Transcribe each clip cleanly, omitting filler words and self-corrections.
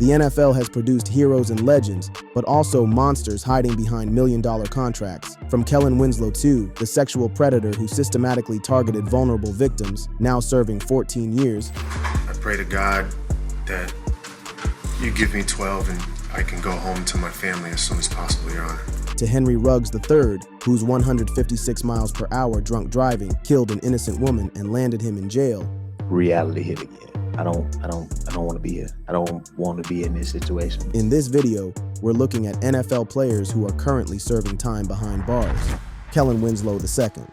The NFL has produced heroes and legends, but also monsters hiding behind million-dollar contracts. From Kellen Winslow II, the sexual predator who systematically targeted vulnerable victims, now serving 14 years. I pray to God that you give me 12 and I can go home to my family as soon as possible, Your Honor. To Henry Ruggs III, whose 156 miles per hour drunk driving killed an innocent woman and landed him in jail. Reality hit again. I don't want to be here. I don't want to be in this situation. In this video, we're looking at NFL players who are currently serving time behind bars. Kellen Winslow II.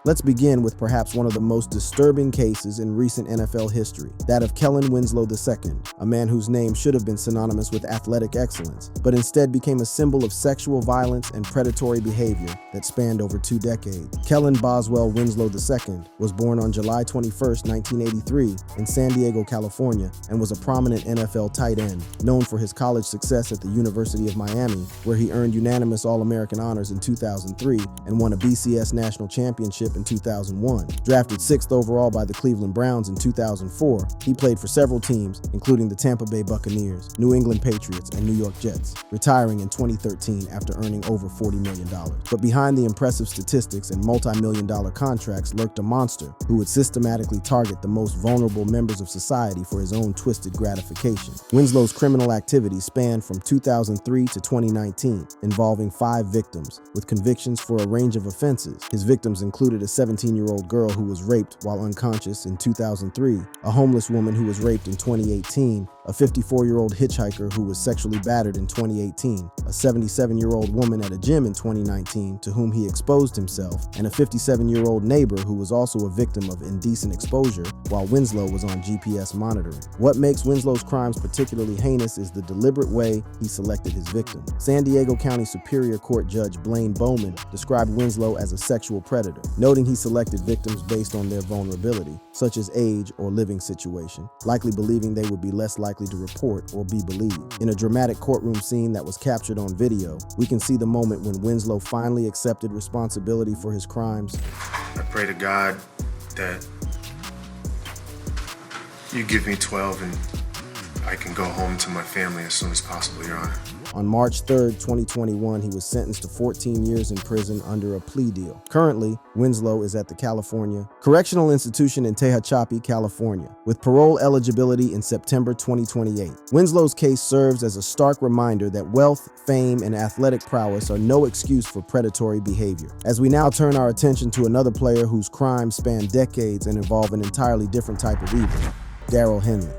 Let's begin with perhaps one of the most disturbing cases in recent NFL history, that of Kellen Winslow II, a man whose name should have been synonymous with athletic excellence, but instead became a symbol of sexual violence and predatory behavior that spanned over 2 decades. Kellen Boswell Winslow II was born on July 21, 1983, in San Diego, California, and was a prominent NFL tight end, known for his college success at the University of Miami, where he earned unanimous All-American honors in 2003 and won a BCS national championship in 2001. Drafted 6th overall by the Cleveland Browns in 2004, he played for several teams, including the Tampa Bay Buccaneers, New England Patriots, and New York Jets, retiring in 2013 after earning over $40 million. But behind the impressive statistics and multi-million-dollar contracts lurked a monster who would systematically target the most vulnerable members of society for his own twisted gratification. Winslow's criminal activity spanned from 2003 to 2019, involving 5 victims, with convictions for a range of offenses. His victims included a 17-year-old girl who was raped while unconscious in 2003, a homeless woman who was raped in 2018, a 54-year-old hitchhiker who was sexually battered in 2018, a 77-year-old woman at a gym in 2019 to whom he exposed himself, and a 57-year-old neighbor who was also a victim of indecent exposure while Winslow was on GPS monitoring. What makes Winslow's crimes particularly heinous is the deliberate way he selected his victims. San Diego County Superior Court Judge Blaine Bowman described Winslow as a sexual predator, noting he selected victims based on their vulnerability, such as age or living situation, likely believing they would be less likely to report or be believed. In a dramatic courtroom scene that was captured on video, we can see the moment when Winslow finally accepted responsibility for his crimes. I pray to God that you give me 12 and I can go home to my family as soon as possible, Your Honor. On March 3, 2021, he was sentenced to 14 years in prison under a plea deal. Currently, Winslow is at the California Correctional Institution in Tehachapi, California, with parole eligibility in September 2028. Winslow's case serves as a stark reminder that wealth, fame, and athletic prowess are no excuse for predatory behavior. As we now turn our attention to another player whose crimes span decades and involve an entirely different type of evil, Daryl Henley.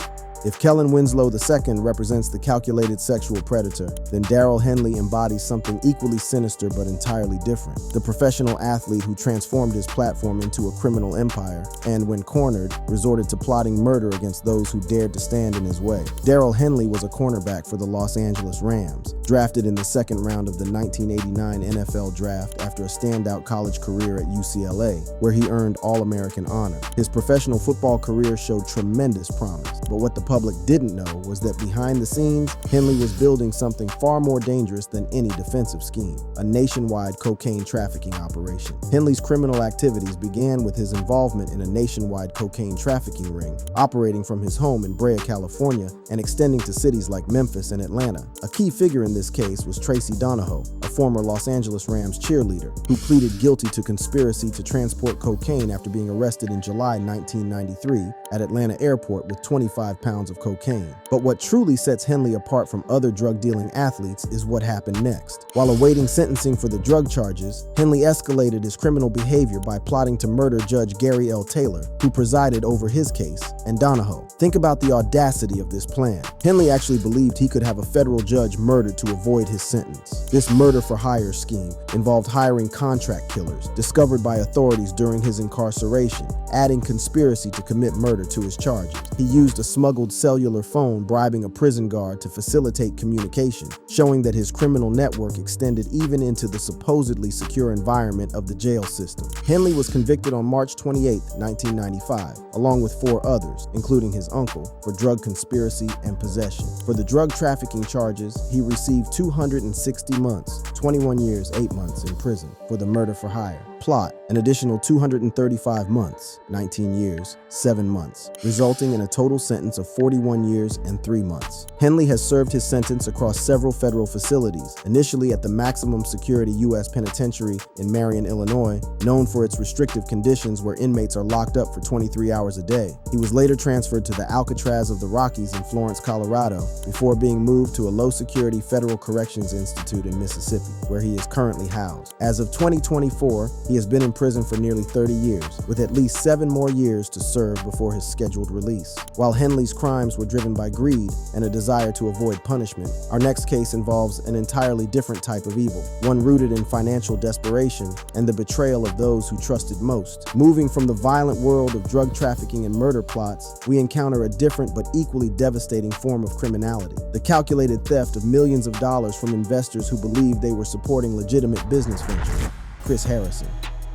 If Kellen Winslow II represents the calculated sexual predator, then Daryl Henley embodies something equally sinister but entirely different. The professional athlete who transformed his platform into a criminal empire and, when cornered, resorted to plotting murder against those who dared to stand in his way. Daryl Henley was a cornerback for the Los Angeles Rams, drafted in the 2nd round of the 1989 NFL Draft after a standout college career at UCLA, where he earned All-American honor. His professional football career showed tremendous promise, but what the public didn't know was that behind the scenes, Henley was building something far more dangerous than any defensive scheme: a nationwide cocaine trafficking operation. Henley's criminal activities began with his involvement in a nationwide cocaine trafficking ring, operating from his home in Brea, California, and extending to cities like Memphis and Atlanta. A key figure in this case was Tracy Donahoe, a former Los Angeles Rams cheerleader, who pleaded guilty to conspiracy to transport cocaine after being arrested in July 1993 at Atlanta Airport with 25 pounds of cocaine. But what truly sets Henley apart from other drug-dealing athletes is what happened next. While awaiting sentencing for the drug charges, Henley escalated his criminal behavior by plotting to murder Judge Gary L. Taylor, who presided over his case, and Donahoe. Think about the audacity of this plan. Henley actually believed he could have a federal judge murdered to avoid his sentence. This murder-for-hire scheme involved hiring contract killers, discovered by authorities during his incarceration, adding conspiracy to commit murder to his charges. He used a smuggled cellular phone, bribing a prison guard to facilitate communication, showing that his criminal network extended even into the supposedly secure environment of the jail system. Henley was convicted on March 28, 1995, along with 4 others, including his uncle, for drug conspiracy and possession. For the drug trafficking charges, he received 260 months, 21 years, 8 months in prison for the murder for hire. plot, an additional 235 months, 19 years, 7 months, resulting in a total sentence of 41 years and 3 months. Henley has served his sentence across several federal facilities, initially at the maximum security U.S. Penitentiary in Marion, Illinois, known for its restrictive conditions where inmates are locked up for 23 hours a day. He was later transferred to the Alcatraz of the Rockies in Florence, Colorado, before being moved to a low-security Federal Corrections Institute in Mississippi, where he is currently housed. As of 2024, he has been in prison for nearly 30 years, with at least 7 more years to serve before his scheduled release. While Henley's crimes were driven by greed and a desire to avoid punishment, our next case involves an entirely different type of evil, one rooted in financial desperation and the betrayal of those who trusted most. Moving from the violent world of drug trafficking and murder plots, we encounter a different but equally devastating form of criminality: the calculated theft of millions of dollars from investors who believed they were supporting legitimate business ventures. Chris Harrison.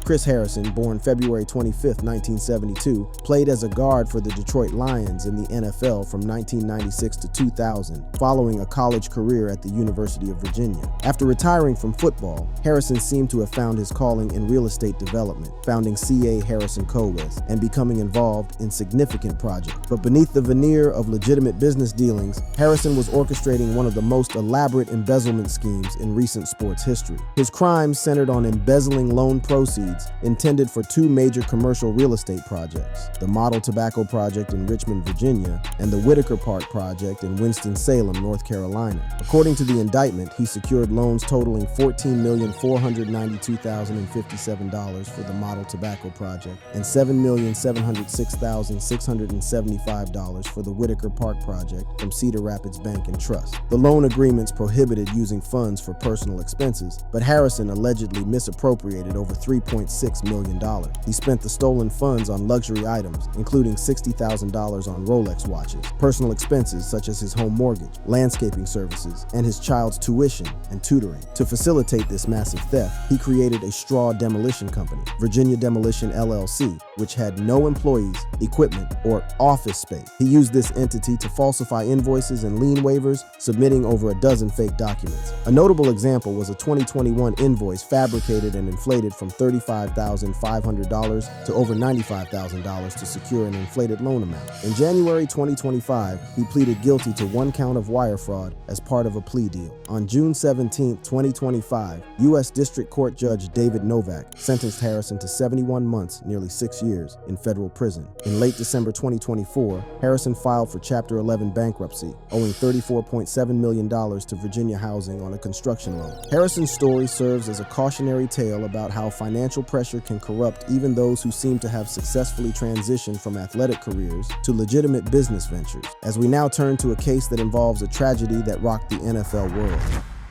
Chris Harrison, born February 25, 1972, played as a guard for the Detroit Lions in the NFL from 1996 to 2000, following a college career at the University of Virginia. After retiring from football, Harrison seemed to have found his calling in real estate development, founding C.A. Harrison Co-West and becoming involved in significant projects. But beneath the veneer of legitimate business dealings, Harrison was orchestrating one of the most elaborate embezzlement schemes in recent sports history. His crimes centered on embezzling loan proceeds intended for 2 major commercial real estate projects: the Model Tobacco Project in Richmond, Virginia, and the Whitaker Park Project in Winston-Salem, North Carolina. According to the indictment, he secured loans totaling $14,492,057 for the Model Tobacco Project and $7,706,675 for the Whitaker Park Project from Cedar Rapids Bank and Trust. The loan agreements prohibited using funds for personal expenses, but Harrison allegedly misappropriated over $3.6 million. He spent the stolen funds on luxury items, including $60,000 on Rolex watches, personal expenses such as his home mortgage, landscaping services, and his child's tuition and tutoring. To facilitate this massive theft, he created a straw demolition company, Virginia Demolition LLC, which had no employees, equipment, or office space. He used this entity to falsify invoices and lien waivers, submitting over a dozen fake documents. A notable example was a 2021 invoice fabricated and inflated from $35,500 to over $95,000 to secure an inflated loan amount. In January 2025, he pleaded guilty to 1 count of wire fraud as part of a plea deal. On June 17, 2025, U.S. District Court Judge David Novak sentenced Harrison to 71 months, nearly 6 years, in federal prison. In late December 2024, Harrison filed for Chapter 11 bankruptcy, owing $34.7 million to Virginia Housing on a construction loan. Harrison's story serves as a cautionary tale about how financial pressure can corrupt even those who seem to have successfully transitioned from athletic careers to legitimate business ventures. As we now turn to a case that involves a tragedy that rocked the NFL world.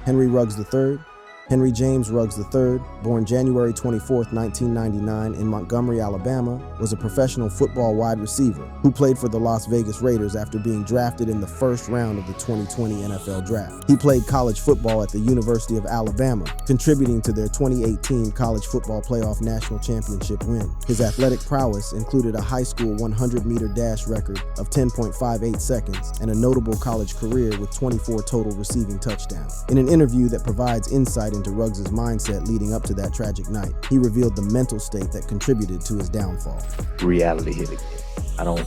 Henry Ruggs III. Henry James Ruggs III, born January 24, 1999 in Montgomery, Alabama, was a professional football wide receiver who played for the Las Vegas Raiders after being drafted in the first round of the 2020 NFL Draft. He played college football at the University of Alabama, contributing to their 2018 College Football Playoff National Championship win. His athletic prowess included a high school 100-meter dash record of 10.58 seconds and a notable college career with 24 total receiving touchdowns. In an interview that provides insight into Ruggs' mindset leading up to that tragic night, he revealed the mental state that contributed to his downfall. Reality hit again. I don't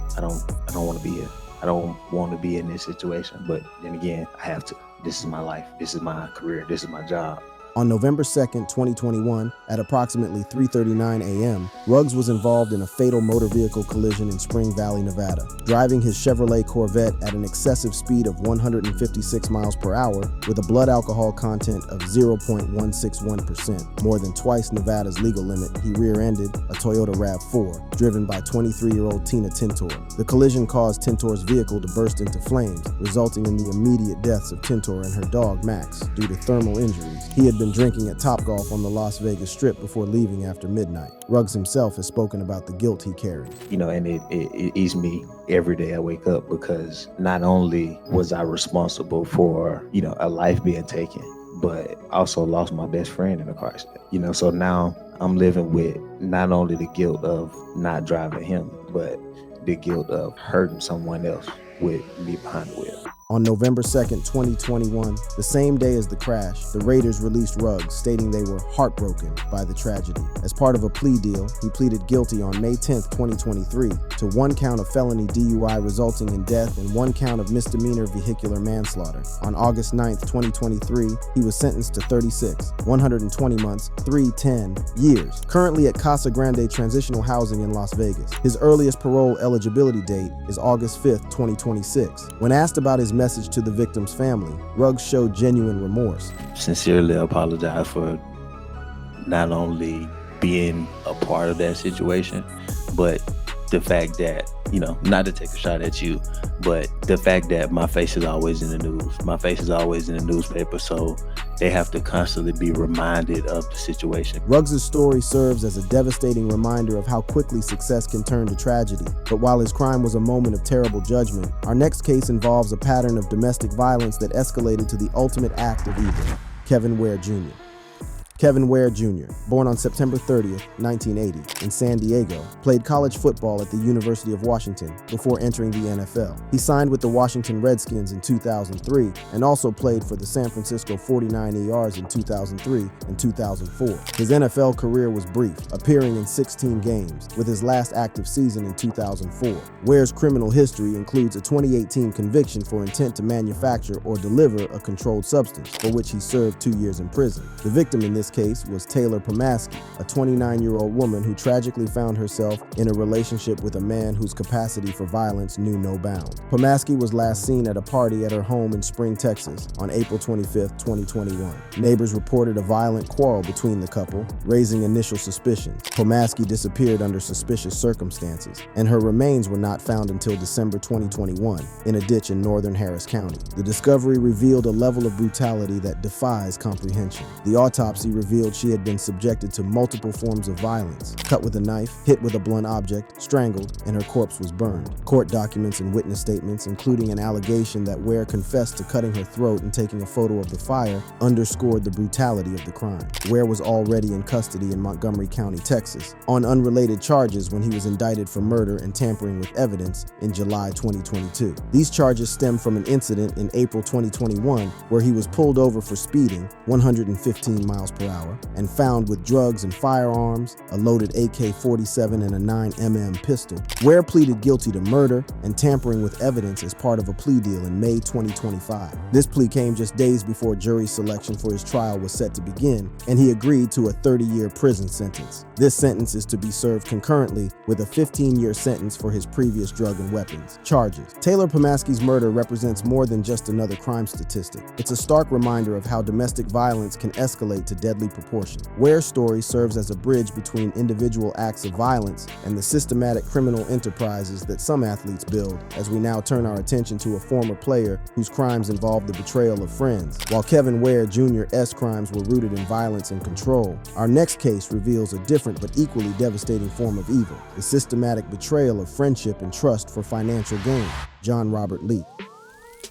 want to be here. I don't want to be in this situation, but then again, I have to. This is my life. This is my career. This is my job. On November 2nd, 2021, at approximately 3:39 a.m., Ruggs was involved in a fatal motor vehicle collision in Spring Valley, Nevada, driving his Chevrolet Corvette at an excessive speed of 156 miles per hour with a blood alcohol content of 0.161%, more than twice Nevada's legal limit. He rear-ended a Toyota RAV4, driven by 23-year-old Tina Tintor. The collision caused Tintor's vehicle to burst into flames, resulting in the immediate deaths of Tintor and her dog, Max, due to thermal injuries. He had been drinking at Topgolf on the Las Vegas Strip before leaving after midnight. Ruggs himself has spoken about the guilt he carried. And it eats me every day I wake up, because not only was I responsible for, a life being taken, but also lost my best friend in a car accident. So now I'm living with not only the guilt of not driving him, but the guilt of hurting someone else with me behind the wheel. On November 2nd, 2021, the same day as the crash, the Raiders released Ruggs, stating they were heartbroken by the tragedy. As part of a plea deal, he pleaded guilty on May 10th, 2023, to 1 count of felony DUI resulting in death and 1 count of misdemeanor vehicular manslaughter. On August 9th, 2023, he was sentenced to 36, 120 months, 310 years, currently at Casa Grande Transitional Housing in Las Vegas. His earliest parole eligibility date is August 5th, 2026. When asked about his message to the victim's family, Ruggs showed genuine remorse. Sincerely apologize for not only being a part of that situation, but the fact that, not to take a shot at you, but the fact that my face is always in the news. My face is always in the newspaper, so they have to constantly be reminded of the situation. Ruggs' story serves as a devastating reminder of how quickly success can turn to tragedy. But while his crime was a moment of terrible judgment, our next case involves a pattern of domestic violence that escalated to the ultimate act of evil. Kellen Ware Jr. Kellen Ware Jr., born on September 30th, 1980, in San Diego, played college football at the University of Washington before entering the NFL. He signed with the Washington Redskins in 2003 and also played for the San Francisco 49ers in 2003 and 2004. His NFL career was brief, appearing in 16 games, with his last active season in 2004. Ware's criminal history includes a 2018 conviction for intent to manufacture or deliver a controlled substance, for which he served 2 years in prison. The victim in this case was Taylor Pomaski, a 29-year-old woman who tragically found herself in a relationship with a man whose capacity for violence knew no bounds. Pomaski was last seen at a party at her home in Spring, Texas on April 25, 2021. Neighbors reported a violent quarrel between the couple, raising initial suspicions. Pomaski disappeared under suspicious circumstances, and her remains were not found until December 2021 in a ditch in northern Harris County. The discovery revealed a level of brutality that defies comprehension. The autopsy revealed she had been subjected to multiple forms of violence: cut with a knife, hit with a blunt object, strangled, and her corpse was burned. Court documents and witness statements, including an allegation that Ware confessed to cutting her throat and taking a photo of the fire, underscored the brutality of the crime. Ware was already in custody in Montgomery County, Texas, on unrelated charges when he was indicted for murder and tampering with evidence in July 2022. These charges stem from an incident in April 2021 where he was pulled over for speeding 115 miles per hour and found with drugs and firearms, a loaded AK-47 and a 9mm pistol. Ware pleaded guilty to murder and tampering with evidence as part of a plea deal in May 2025. This plea came just days before jury selection for his trial was set to begin, and he agreed to a 30-year prison sentence. This sentence is to be served concurrently with a 15-year sentence for his previous drug and weapons charges. Taylor Pomaski's murder represents more than just another crime statistic. It's a stark reminder of how domestic violence can escalate to deadly proportions. Ware's story serves as a bridge between individual acts of violence and the systematic criminal enterprises that some athletes build, as we now turn our attention to a former player whose crimes involved the betrayal of friends. While Kellen Ware Jr.'s crimes were rooted in violence and control, our next case reveals a different but equally devastating form of evil: the systematic betrayal of friendship and trust for financial gain. John Robert Leake.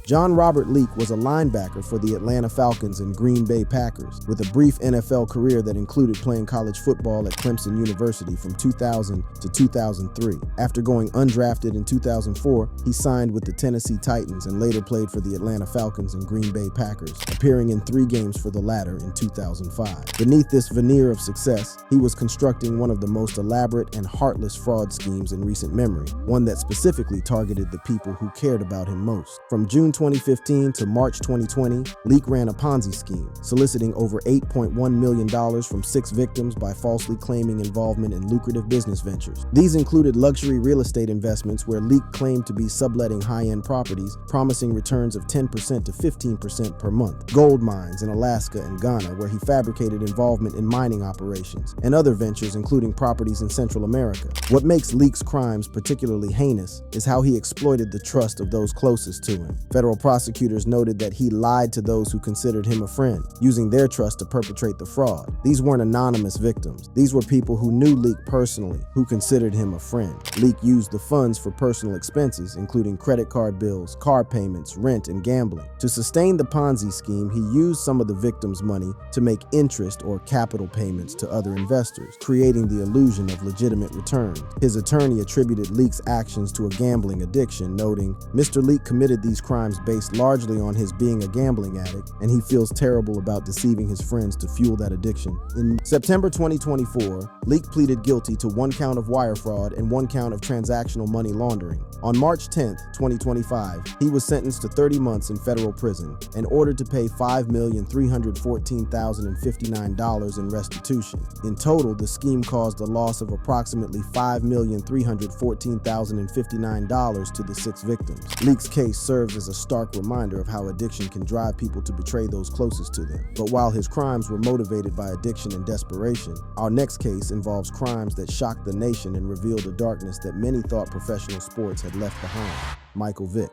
John Robert Leake was a linebacker for the Atlanta Falcons and Green Bay Packers, with a brief NFL career that included playing college football at Clemson University from 2000 to 2003. After going undrafted in 2004, he signed with the Tennessee Titans and later played for the Atlanta Falcons and Green Bay Packers, appearing in 3 games for the latter in 2005. Beneath this veneer of success, he was constructing one of the most elaborate and heartless fraud schemes in recent memory, one that specifically targeted the people who cared about him most. From June 2015 to March 2020, Leake ran a Ponzi scheme, soliciting over $8.1 million from 6 victims by falsely claiming involvement in lucrative business ventures. These included luxury real estate investments where Leake claimed to be subletting high-end properties, promising returns of 10% to 15% per month, gold mines in Alaska and Ghana where he fabricated involvement in mining operations, and other ventures including properties in Central America. What makes Leake's crimes particularly heinous is how he exploited the trust of those closest to him. Federal prosecutors noted that he lied to those who considered him a friend, using their trust to perpetrate the fraud. These weren't anonymous victims. These were people who knew Leake personally, who considered him a friend. Leake used the funds for personal expenses, including credit card bills, car payments, rent, and gambling. To sustain the Ponzi scheme, he used some of the victims' money to make interest or capital payments to other investors, creating the illusion of legitimate return. His attorney attributed Leake's actions to a gambling addiction, noting, "Mr. Leake committed these crimes crimes based largely on his being a gambling addict, and he feels terrible about deceiving his friends to fuel that addiction. In September 2024, Leake pleaded guilty to 1 count of wire fraud and 1 count of transactional money laundering. On March 10, 2025, he was sentenced to 30 months in federal prison and ordered to pay $5,314,059 in restitution. In total, the scheme caused a loss of approximately $5,314,059 to the 6 victims. Leake's case serves as a stark reminder of how addiction can drive people to betray those closest to them. But while his crimes were motivated by addiction and desperation, our next case involves crimes that shocked the nation and revealed a darkness that many thought professional sports had left behind. Michael Vick.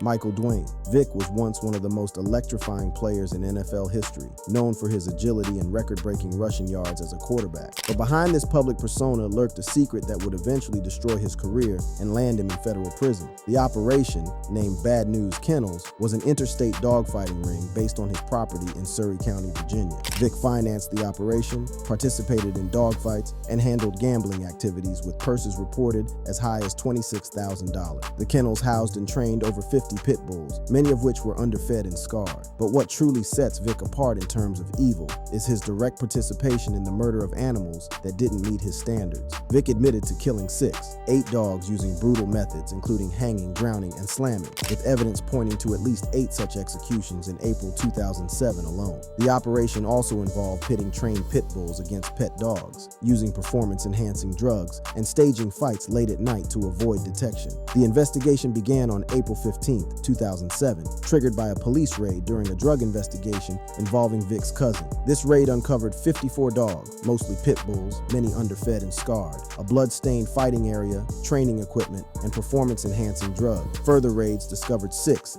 Michael Dwayne. Vick was once one of the most electrifying players in NFL history, known for his agility and record-breaking rushing yards as a quarterback. But behind this public persona lurked a secret that would eventually destroy his career and land him in federal prison. The operation, named Bad News Kennels, was an interstate dogfighting ring based on his property in Surry County, Virginia. Vick financed the operation, participated in dogfights, and handled gambling activities with purses reported as high as $26,000. The kennels housed and trained over 50 pit bulls, many of which were underfed and scarred. But what truly sets Vick apart in terms of evil is his direct participation in the murder of animals that didn't meet his standards. Vick admitted to killing 8 dogs using brutal methods, including hanging, drowning, and slamming, with evidence pointing to at least 8 such executions in April 2007 alone. The operation also involved pitting trained pit bulls against pet dogs, using performance-enhancing drugs, and staging fights late at night to avoid detection. The investigation began on April 15, 2007, triggered by a police raid during a drug investigation involving Vick's cousin. This raid uncovered 54 dogs, mostly pit bulls, many underfed and scarred, a blood-stained fighting area, training equipment, and performance-enhancing drugs. Further raids discovered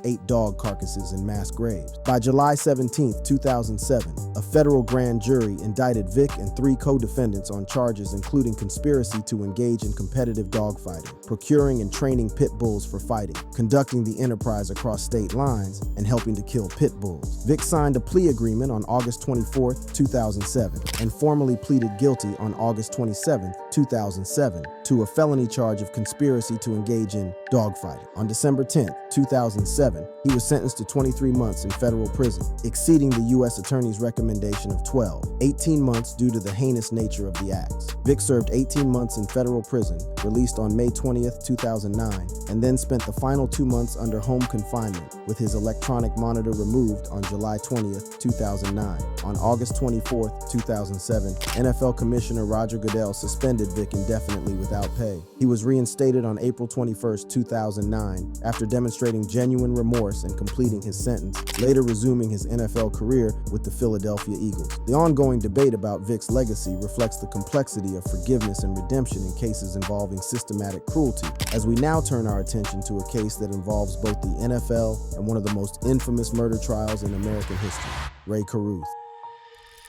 8 dog carcasses in mass graves. By July 17, 2007, a federal grand jury indicted Vick and 3 co-defendants on charges including conspiracy to engage in competitive dogfighting, procuring and training pit bulls for fighting, conducting the enterprise across state lines, and helping to kill pit bulls. Vick signed a plea agreement on August 24, 2007, and formally pleaded guilty on August 27, 2007, to a felony charge of conspiracy to engage in dogfighting. On December 10, 2007, he was sentenced to 23 months in federal prison, exceeding the U.S. Attorney's recommendation of 18 months due to the heinous nature of the acts. Vick served 18 months in federal prison, released on May 20, 2009, and then spent the final 2 months under home confinement, with his electronic monitor removed on July 20, 2009. On August 24, 2007, NFL Commissioner Roger Goodell suspended Vick indefinitely without pay. He was reinstated on April 21, 2009, after demonstrating genuine remorse and completing his sentence, later resuming his NFL career with the Philadelphia Eagles. The ongoing debate about Vick's legacy reflects the complexity of forgiveness and redemption in cases involving systematic cruelty, as we now turn our attention to a case that involves both the NFL and one of the most infamous murder trials in American history, Ray Carruth.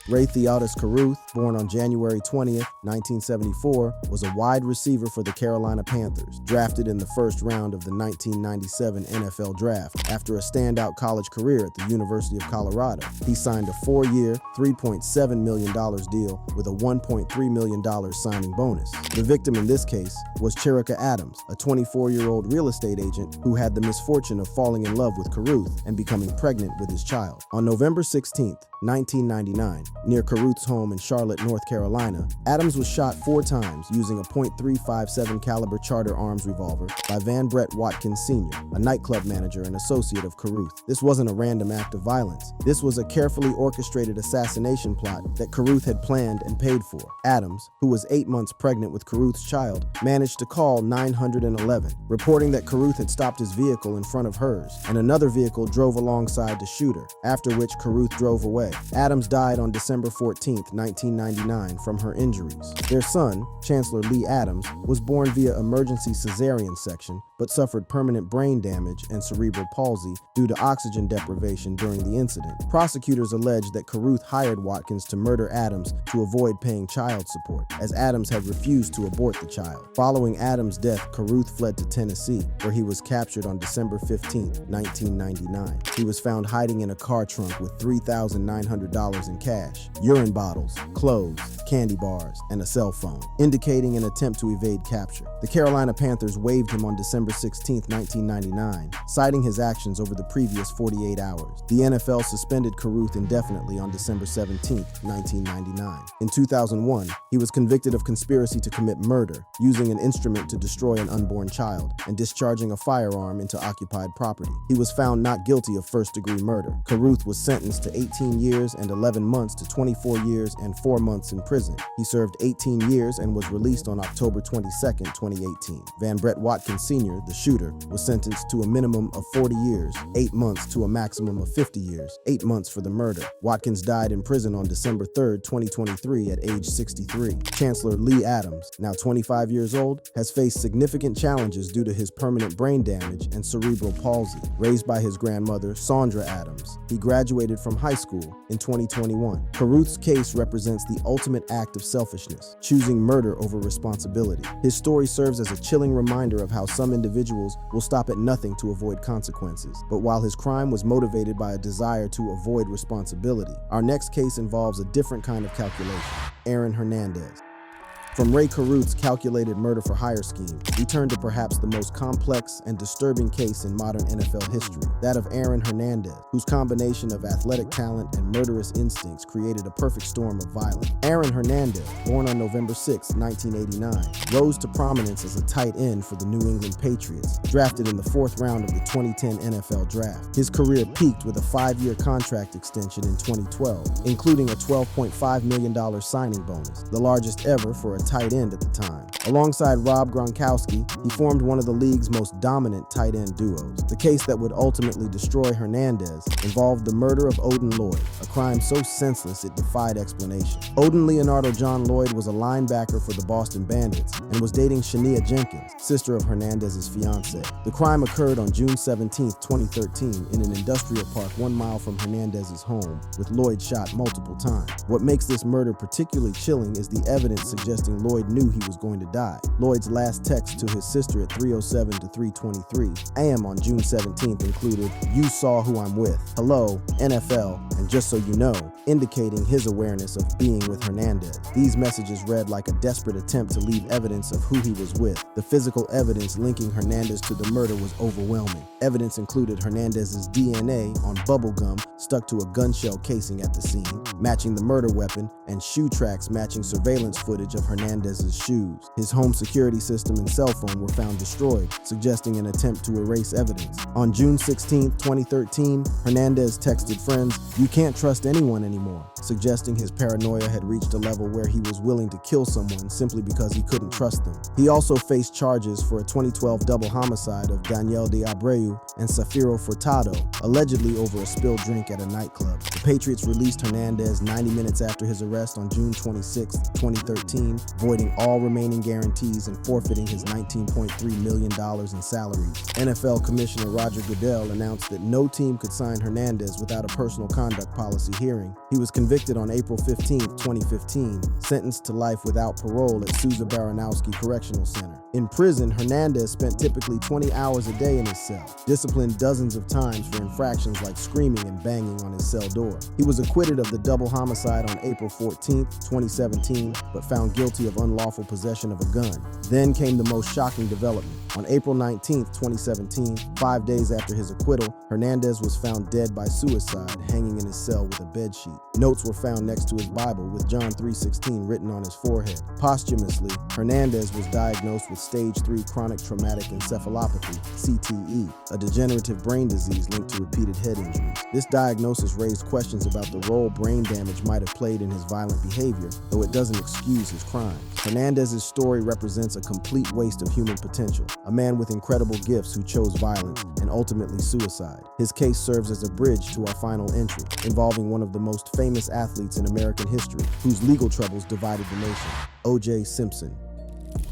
Ray Theodus Carruth, born on January 20, 1974, was a wide receiver for the Carolina Panthers, drafted in the first round of the 1997 NFL Draft. After a standout college career at the University of Colorado, he signed a 4-year, $3.7 million deal with a $1.3 million signing bonus. The victim in this case was Cherika Adams, a 24-year-old real estate agent who had the misfortune of falling in love with Carruth and becoming pregnant with his child. On November 16, 1999, near Carruth's home in Charlotte, North Carolina, Adams was shot 4 times using a .357 caliber Charter Arms revolver by Van Brett Watkins Sr., a nightclub manager and associate of Carruth. This wasn't a random act of violence. This was a carefully orchestrated assassination plot that Carruth had planned and paid for. Adams, who was 8 months pregnant with Carruth's child, managed to call 911, reporting that Carruth had stopped his vehicle in front of hers, and another vehicle drove alongside to shoot her, after which Carruth drove away. Adams died on December 14, 1999, from her injuries. Their son, Chancellor Lee Adams, was born via emergency cesarean section, but suffered permanent brain damage and cerebral palsy due to oxygen deprivation during the incident. Prosecutors alleged that Carruth hired Watkins to murder Adams to avoid paying child support, as Adams had refused to abort the child. Following Adams' death, Carruth fled to Tennessee, where he was captured on December 15, 1999. He was found hiding in a car trunk with $3,900 in cash, urine bottles, clothes, candy bars, and a cell phone, indicating an attempt to evade capture. The Carolina Panthers waived him on December 16, 1999, citing his actions over the previous 48 hours. The NFL suspended Carruth indefinitely on December 17, 1999. In 2001, he was convicted of conspiracy to commit murder, using an instrument to destroy an unborn child, and discharging a firearm into occupied property. He was found not guilty of first-degree murder. Carruth was sentenced to 18 years and 11 months to 24 years and 4 months in prison. He served 18 years and was released on October 22, 2018. Van Brett Watkins Sr., the shooter, was sentenced to a minimum of 40 years, 8 months to a maximum of 50 years, 8 months for the murder. Watkins died in prison on December 3, 2023 at age 63. Chancellor Lee Adams, now 25 years old, has faced significant challenges due to his permanent brain damage and cerebral palsy. Raised by his grandmother, Sandra Adams, he graduated from high school in 2021. Carruth's case represents the ultimate act of selfishness, choosing murder over responsibility. His story serves as a chilling reminder of how some individuals will stop at nothing to avoid consequences. But while his crime was motivated by a desire to avoid responsibility, our next case involves a different kind of calculation. Aaron Hernandez. From Ray Carruth's calculated murder-for-hire scheme, we turn to perhaps the most complex and disturbing case in modern NFL history, that of Aaron Hernandez, whose combination of athletic talent and murderous instincts created a perfect storm of violence. Aaron Hernandez, born on November 6, 1989, rose to prominence as a tight end for the New England Patriots, drafted in the 4th round of the 2010 NFL Draft. His career peaked with a 5-year contract extension in 2012, including a $12.5 million signing bonus, the largest ever for a tight end at the time. Alongside Rob Gronkowski, he formed one of the league's most dominant tight end duos. The case that would ultimately destroy Hernandez involved the murder of Odin Lloyd, a crime so senseless it defied explanation. Odin Leonardo John Lloyd was a linebacker for the Boston Bandits and was dating Shania Jenkins, sister of Hernandez's fiancée. The crime occurred on June 17, 2013 in an industrial park 1 mile from Hernandez's home, with Lloyd shot multiple times. What makes this murder particularly chilling is the evidence suggesting Lloyd knew he was going to die. Lloyd's last text to his sister at 3:07 to 3:23 a.m. on June 17th included, "You saw who I'm with. Hello, NFL, and just so you know," indicating his awareness of being with Hernandez. These messages read like a desperate attempt to leave evidence of who he was with. The physical evidence linking Hernandez to the murder was overwhelming. Evidence included Hernandez's DNA on bubble gum stuck to a gun shell casing at the scene, matching the murder weapon, and shoe tracks matching surveillance footage of Hernandez's shoes. His home security system and cell phone were found destroyed, suggesting an attempt to erase evidence. On June 16, 2013, Hernandez texted friends, "You can't trust anyone anymore," suggesting his paranoia had reached a level where he was willing to kill someone simply because he couldn't trust them. He also faced charges for a 2012 double homicide of Daniel de Abreu and Safiro Furtado, allegedly over a spilled drink at a nightclub. The Patriots released Hernandez 90 minutes after his arrest on June 26, 2013, voiding all remaining guarantees and forfeiting his $19.3 million in salaries. NFL Commissioner Roger Goodell announced that no team could sign Hernandez without a personal conduct policy hearing. He was convicted on April 15, 2015, sentenced to life without parole at Sousa Baranowski Correctional Center. In prison, Hernandez spent typically 20 hours a day in his cell, disciplined dozens of times for infractions like screaming and banging on his cell door. He was acquitted of the double homicide on April 14, 2017, but found guilty of unlawful possession of a gun. Then came the most shocking development. On April 19, 2017, 5 days after his acquittal, Hernandez was found dead by suicide, hanging in his cell with a bedsheet. Notes were found next to his Bible with John 3:16 written on his forehead. Posthumously, Hernandez was diagnosed with stage 3 chronic traumatic encephalopathy, CTE, a degenerative brain disease linked to repeated head injuries. This diagnosis raised questions about the role brain damage might have played in his violent behavior, though it doesn't excuse his crimes. Hernandez's story represents a complete waste of human potential, a man with incredible gifts who chose violence and ultimately suicide. His case serves as a bridge to our final entry, involving one of the most famous athletes in American history, whose legal troubles divided the nation, O.J. Simpson.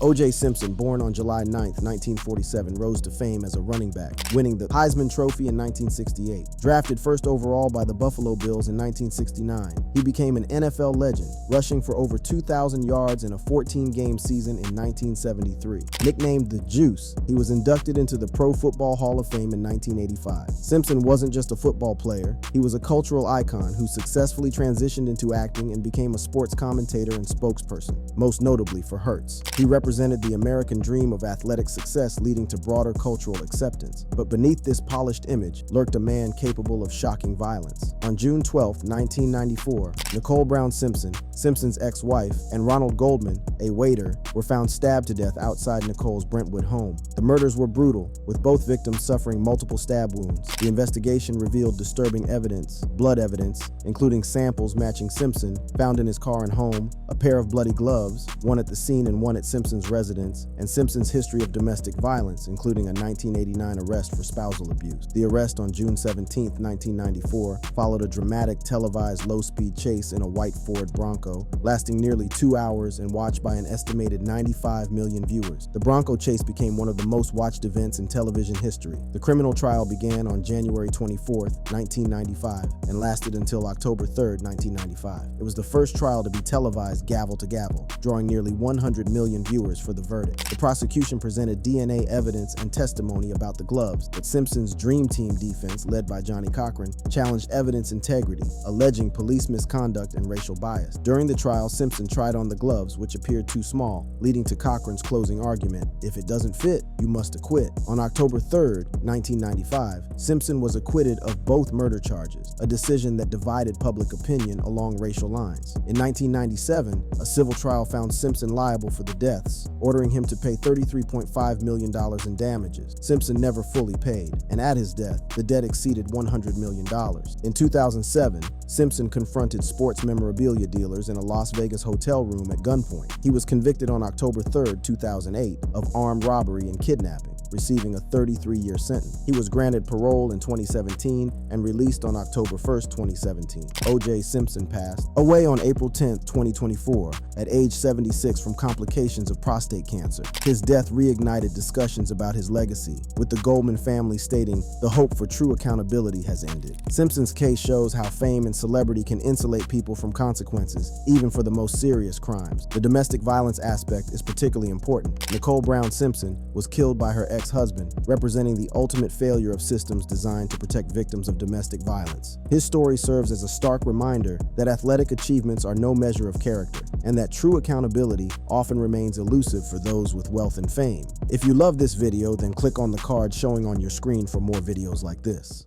O.J. Simpson, born on July 9, 1947, rose to fame as a running back, winning the Heisman Trophy in 1968. Drafted first overall by the Buffalo Bills in 1969, he became an NFL legend, rushing for over 2,000 yards in a 14-game season in 1973. Nicknamed the Juice, he was inducted into the Pro Football Hall of Fame in 1985. Simpson wasn't just a football player, he was a cultural icon who successfully transitioned into acting and became a sports commentator and spokesperson, most notably for Hertz. He represented the American dream of athletic success leading to broader cultural acceptance. But beneath this polished image lurked a man capable of shocking violence. On June 12, 1994, Nicole Brown Simpson, Simpson's ex-wife, and Ronald Goldman, a waiter, were found stabbed to death outside Nicole's Brentwood home. The murders were brutal, with both victims suffering multiple stab wounds. The investigation revealed disturbing evidence, blood evidence, including samples matching Simpson, found in his car and home, a pair of bloody gloves, one at the scene and one at Simpson's residence, and Simpson's history of domestic violence, including a 1989 arrest for spousal abuse. The arrest on June 17, 1994, followed a dramatic televised low-speed chase in a white Ford Bronco, lasting nearly 2 hours and watched by an estimated 95 million viewers. The Bronco chase became one of the most watched events in television history. The criminal trial began on January 24, 1995, and lasted until October 3, 1995. It was the first trial to be televised gavel to gavel, drawing nearly 100 million viewers for the verdict. The prosecution presented DNA evidence and testimony about the gloves, but Simpson's Dream Team defense, led by Johnny Cochran, challenged evidence integrity, alleging police misconduct and racial bias. During the trial, Simpson tried on the gloves, which appeared too small, leading to Cochran's closing argument, "If it doesn't fit, you must acquit." On October 3, 1995, Simpson was acquitted of both murder charges, a decision that divided public opinion along racial lines. In 1997, a civil trial found Simpson liable for the deaths, ordering him to pay $33.5 million in damages. Simpson never fully paid, and at his death, the debt exceeded $100 million. In 2007, Simpson confronted sports memorabilia dealers in a Las Vegas hotel room at gunpoint. He was convicted on October 3, 2008, of armed robbery and kidnapping, receiving a 33-year sentence. He was granted parole in 2017 and released on October 1, 2017. O.J. Simpson passed away on April 10, 2024, at age 76 from complications of prostate cancer. His death reignited discussions about his legacy, with the Goldman family stating the hope for true accountability has ended. Simpson's case shows how fame and celebrity can insulate people from consequences, even for the most serious crimes. The domestic violence aspect is particularly important. Nicole Brown Simpson was killed by her ex-husband, representing the ultimate failure of systems designed to protect victims of domestic violence. His story serves as a stark reminder that athletic achievements are no measure of character, and that true accountability often remains elusive for those with wealth and fame. If you love this video, then click on the card showing on your screen for more videos like this.